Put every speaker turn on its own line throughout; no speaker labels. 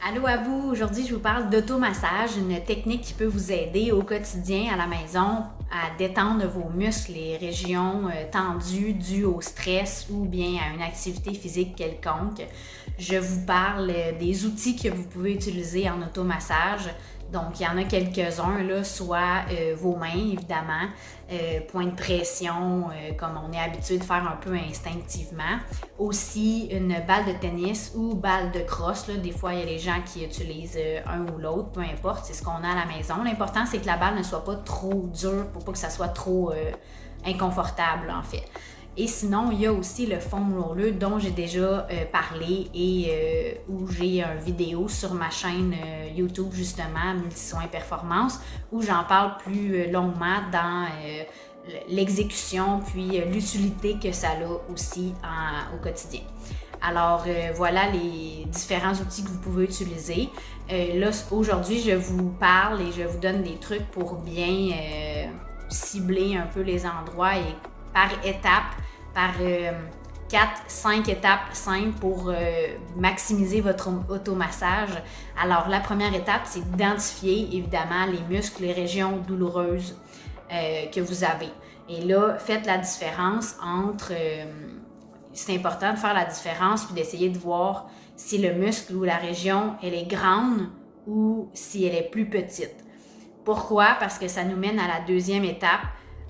Allô à vous! Aujourd'hui, je vous parle d'automassage, une technique qui peut vous aider au quotidien à la maison à détendre vos muscles, les régions tendues dues au stress ou bien à une activité physique quelconque. Je vous parle des outils que vous pouvez utiliser en automassage. Donc, il y en a quelques-uns, là, soit vos mains, évidemment, point de pression, comme on est habitué de faire un peu instinctivement. Aussi, une balle de tennis ou balle de crosse. Là. Des fois, il y a les gens qui utilisent un ou l'autre, peu importe, c'est ce qu'on a à la maison. L'important, c'est que la balle ne soit pas trop dure pour pas que ça soit trop inconfortable, en fait. Et sinon, il y a aussi le foam roller dont j'ai déjà parlé et où j'ai une vidéo sur ma chaîne YouTube, justement, Multisoins Performance, où j'en parle plus longuement dans l'exécution puis l'utilité que ça a aussi au quotidien. Alors, voilà les différents outils que vous pouvez utiliser. Là, aujourd'hui, je vous parle et je vous donne des trucs pour bien cibler un peu les endroits et par étapes, par 4-5 étapes simples pour maximiser votre automassage. Alors, la première étape, c'est d'identifier évidemment les muscles, les régions douloureuses que vous avez. Et là, faites la différence entre... c'est important de faire la différence puis d'essayer de voir si le muscle ou la région, elle est grande ou si elle est plus petite. Pourquoi? Parce que ça nous mène à la deuxième étape.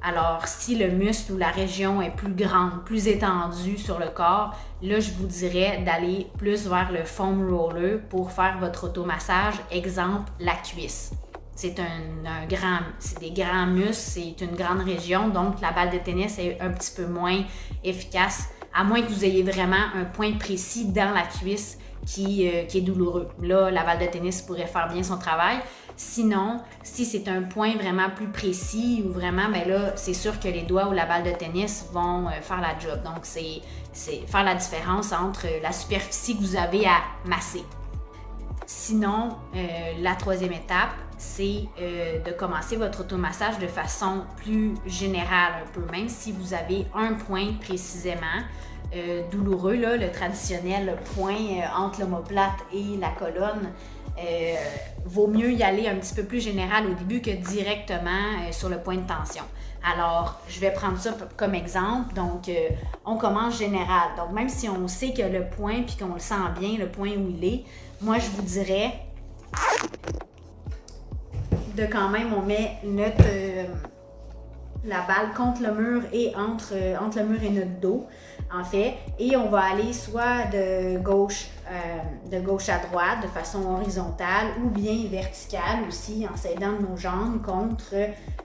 Alors, si le muscle ou la région est plus grande, plus étendue sur le corps, là, je vous dirais d'aller plus vers le foam roller pour faire votre automassage. Exemple, la cuisse. C'est des grands muscles, c'est une grande région, donc la balle de tennis est un petit peu moins efficace, à moins que vous ayez vraiment un point précis dans la cuisse qui est douloureux. Là, la balle de tennis pourrait faire bien son travail. Sinon, si c'est un point vraiment plus précis ou vraiment, bien là, c'est sûr que les doigts ou la balle de tennis vont faire la job. Donc, c'est faire la différence entre la superficie que vous avez à masser. Sinon, la troisième étape, c'est de commencer votre automassage de façon plus générale un peu, même si vous avez un point précisément douloureux, là, le traditionnel point entre l'omoplate et la colonne. Vaut mieux y aller un petit peu plus général au début que directement sur le point de tension. Alors, je vais prendre ça comme exemple. Donc, on commence général. Donc, même si on sait que le point puis qu'on le sent bien, le point où il est, moi, je vous dirais de quand même, on met la balle contre le mur et entre le mur et notre dos, en fait, et on va aller soit de gauche à droite de façon horizontale ou bien verticale aussi en s'aidant de nos jambes contre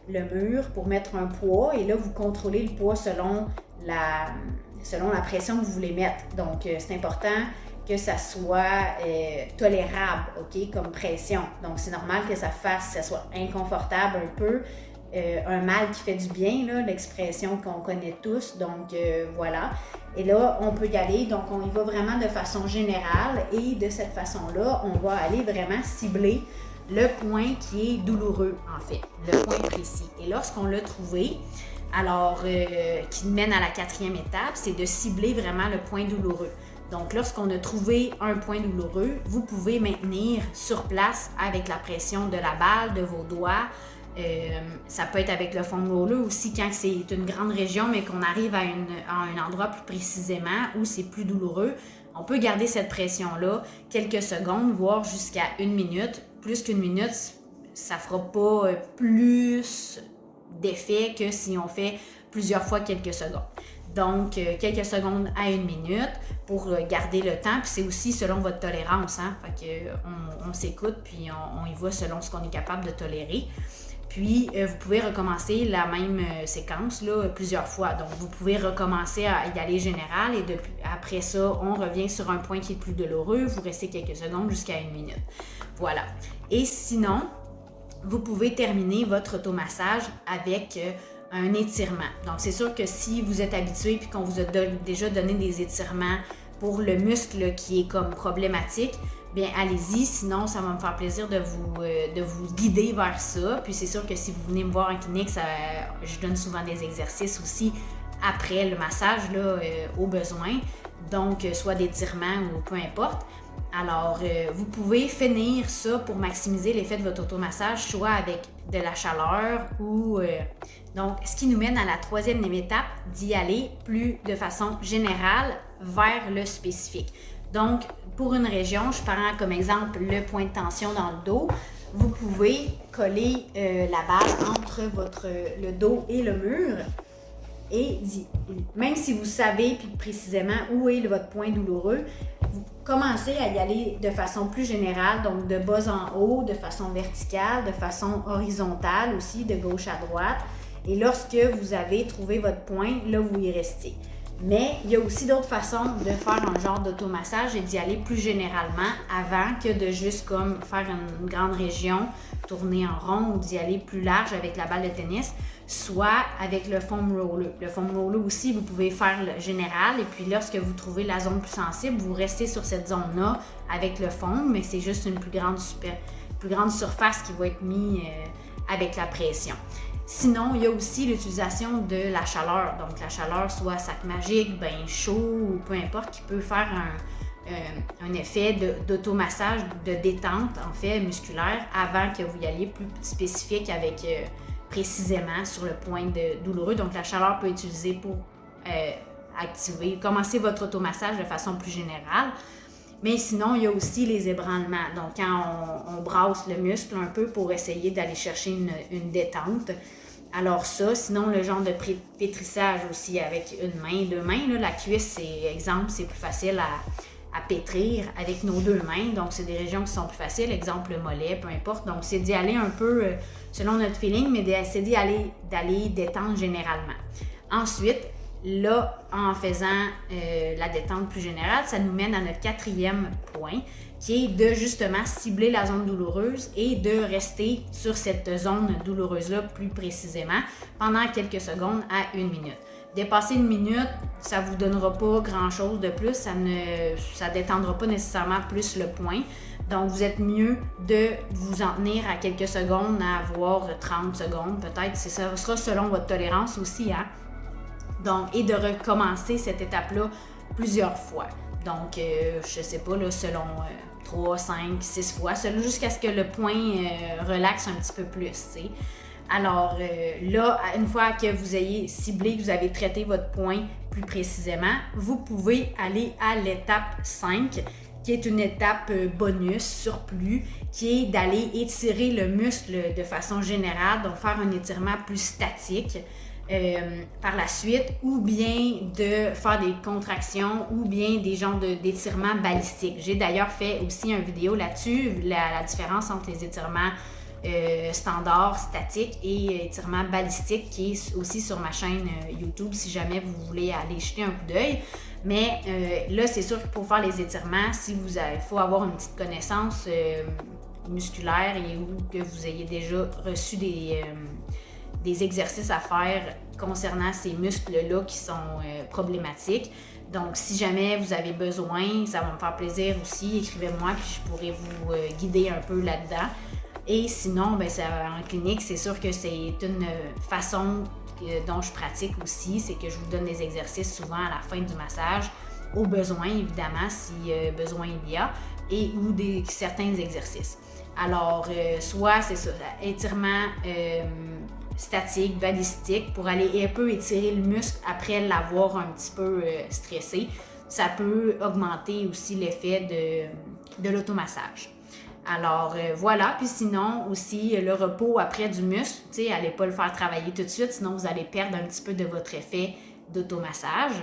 le mur pour mettre un poids, et là vous contrôlez le poids selon la pression que vous voulez mettre. Donc c'est important que ça soit tolérable, ok, comme pression. Donc c'est normal que ça soit inconfortable un peu. Un mal qui fait du bien, là, l'expression qu'on connaît tous, donc voilà. Et là, on peut y aller, donc on y va vraiment de façon générale et de cette façon-là, on va aller vraiment cibler le point qui est douloureux, en fait, le point précis. Et lorsqu'on l'a trouvé, alors qui mène à la quatrième étape, c'est de cibler vraiment le point douloureux. Donc, lorsqu'on a trouvé un point douloureux, vous pouvez maintenir sur place avec la pression de la balle, de vos doigts. Ça peut être avec le foam roller aussi quand c'est une grande région mais qu'on arrive à un endroit plus précisément où c'est plus douloureux. On peut garder cette pression-là quelques secondes, voire jusqu'à 1 minute. Plus qu'une minute, ça fera pas plus d'effet que si on fait plusieurs fois quelques secondes. Donc, quelques secondes à 1 minute pour garder le temps. Puis c'est aussi selon votre tolérance. Hein? Fait qu'on s'écoute puis on y va selon ce qu'on est capable de tolérer. Puis, vous pouvez recommencer la même séquence là, plusieurs fois. Donc, vous pouvez recommencer à y aller général et après ça, on revient sur un point qui est plus douloureux. Vous restez quelques secondes jusqu'à 1 minute. Voilà. Et sinon, vous pouvez terminer votre automassage avec un étirement. Donc, c'est sûr que si vous êtes habitué puis qu'on vous a déjà donné des étirements pour le muscle qui est comme problématique, bien allez-y, sinon ça va me faire plaisir de vous guider vers ça. Puis c'est sûr que si vous venez me voir en clinique, je donne souvent des exercices aussi après le massage là, au besoin, donc soit d'étirement ou peu importe. Alors, vous pouvez finir ça pour maximiser l'effet de votre automassage, soit avec de la chaleur ou... donc, ce qui nous mène à la troisième étape, d'y aller plus de façon générale vers le spécifique. Donc, pour une région, je prends comme exemple le point de tension dans le dos. Vous pouvez coller la balle entre le dos et le mur. Et même si vous savez puis précisément où est votre point douloureux, vous commencez à y aller de façon plus générale, donc de bas en haut, de façon verticale, de façon horizontale aussi, de gauche à droite. Et lorsque vous avez trouvé votre point, là, vous y restez. Mais il y a aussi d'autres façons de faire un genre d'automassage et d'y aller plus généralement avant que de juste comme faire une grande région, tourner en rond ou d'y aller plus large avec la balle de tennis, soit avec le foam roller. Le foam roller aussi, vous pouvez faire le général et puis lorsque vous trouvez la zone plus sensible, vous restez sur cette zone-là avec le foam, mais c'est juste une plus grande surface qui va être mise avec la pression. Sinon, il y a aussi l'utilisation de la chaleur. Donc, la chaleur, soit sac magique, bain chaud ou peu importe, qui peut faire un effet d'automassage, de détente, en fait, musculaire, avant que vous y alliez plus spécifique avec précisément sur le point douloureux. Donc, la chaleur peut être utilisée pour commencer votre automassage de façon plus générale. Mais sinon, il y a aussi les ébranlements. Donc, quand on brasse le muscle un peu pour essayer d'aller chercher une détente. Alors ça, sinon le genre de pétrissage aussi avec une main, deux mains. Là, la cuisse, c'est plus facile à pétrir avec nos deux mains. Donc, c'est des régions qui sont plus faciles. Exemple, le mollet, peu importe. Donc, c'est d'y aller un peu selon notre feeling, mais c'est d'aller détendre généralement. Ensuite, là, en faisant la détente plus générale, ça nous mène à notre quatrième point, qui est de justement cibler la zone douloureuse et de rester sur cette zone douloureuse-là plus précisément pendant quelques secondes à 1 minute. Dépasser 1 minute, ça ne vous donnera pas grand-chose de plus, ça ne détendra pas nécessairement plus le point. Donc, vous êtes mieux de vous en tenir à quelques secondes, à avoir 30 secondes peut-être. Ça sera selon votre tolérance aussi, hein? Donc, et de recommencer cette étape-là plusieurs fois. Donc, je sais pas, là, selon 3, 5, 6 fois, jusqu'à ce que le point relaxe un petit peu plus, tu sais. Alors, là, une fois que vous ayez ciblé, que vous avez traité votre point plus précisément, vous pouvez aller à l'étape 5, qui est une étape bonus, surplus, qui est d'aller étirer le muscle de façon générale, donc faire un étirement plus statique. Par la suite, ou bien de faire des contractions ou bien des genres d'étirements balistiques. J'ai d'ailleurs fait aussi une vidéo là-dessus, la différence entre les étirements standards, statiques et étirements balistiques, qui est aussi sur ma chaîne YouTube si jamais vous voulez aller jeter un coup d'œil. Mais là, c'est sûr que pour faire les étirements, il faut avoir une petite connaissance musculaire et ou que vous ayez déjà reçu des exercices à faire concernant ces muscles-là qui sont problématiques. Donc, si jamais vous avez besoin, ça va me faire plaisir aussi, écrivez-moi puis je pourrai vous guider un peu là-dedans. Et sinon, en clinique, c'est sûr que c'est une façon dont je pratique aussi, c'est que je vous donne des exercices souvent à la fin du massage, au besoin évidemment, si besoin il y a, et ou certains exercices. Alors, soit c'est ça, étirement statique, balistique, pour aller un peu étirer le muscle après l'avoir un petit peu stressé. Ça peut augmenter aussi l'effet de l'automassage. Alors voilà, puis sinon aussi le repos après du muscle, tu sais, allez pas le faire travailler tout de suite, sinon vous allez perdre un petit peu de votre effet d'automassage.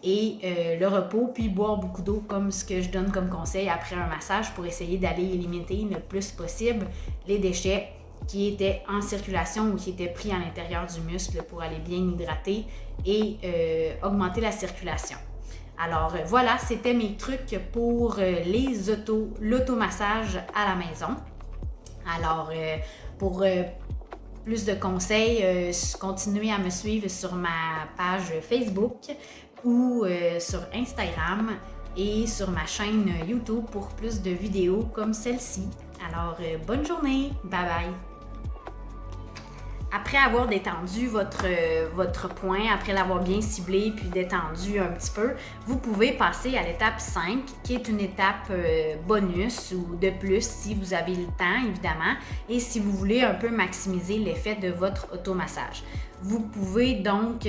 Et le repos, puis boire beaucoup d'eau comme ce que je donne comme conseil après un massage pour essayer d'aller éliminer le plus possible les déchets qui étaient en circulation ou qui étaient pris à l'intérieur du muscle pour aller bien hydrater et augmenter la circulation. Alors voilà, c'était mes trucs pour l'automassage à la maison. Alors pour plus de conseils, continuez à me suivre sur ma page Facebook ou sur Instagram et sur ma chaîne YouTube pour plus de vidéos comme celle-ci. Alors bonne journée, bye bye! Après avoir détendu votre point, après l'avoir bien ciblé puis détendu un petit peu, vous pouvez passer à l'étape 5, qui est une étape bonus ou de plus si vous avez le temps, évidemment, et si vous voulez un peu maximiser l'effet de votre automassage. Vous pouvez donc,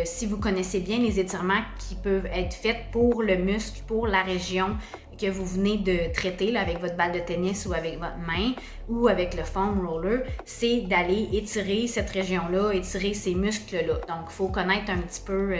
si vous connaissez bien les étirements qui peuvent être faits pour le muscle, pour la région que vous venez de traiter là, avec votre balle de tennis ou avec votre main ou avec le foam roller, c'est d'aller étirer cette région-là, étirer ces muscles-là. Donc, il faut connaître un petit peu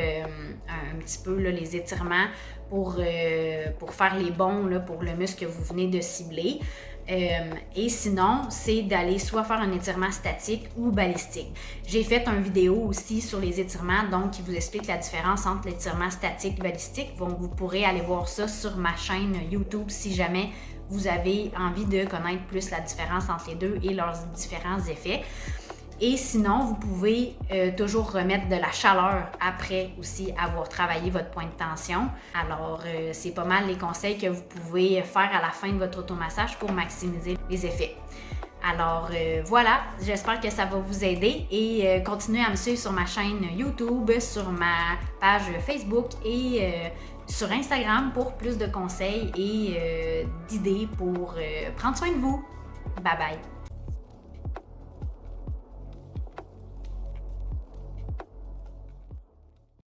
là, les étirements pour faire les bons là, pour le muscle que vous venez de cibler. Et sinon, c'est d'aller soit faire un étirement statique ou balistique. J'ai fait une vidéo aussi sur les étirements, donc qui vous explique la différence entre l'étirement statique et balistique. Donc, vous pourrez aller voir ça sur ma chaîne YouTube si jamais vous avez envie de connaître plus la différence entre les deux et leurs différents effets. Et sinon, vous pouvez toujours remettre de la chaleur après aussi avoir travaillé votre point de tension. Alors, c'est pas mal les conseils que vous pouvez faire à la fin de votre automassage pour maximiser les effets. Alors voilà, j'espère que ça va vous aider et continuez à me suivre sur ma chaîne YouTube, sur ma page Facebook et sur Instagram pour plus de conseils et d'idées pour prendre soin de vous. Bye bye!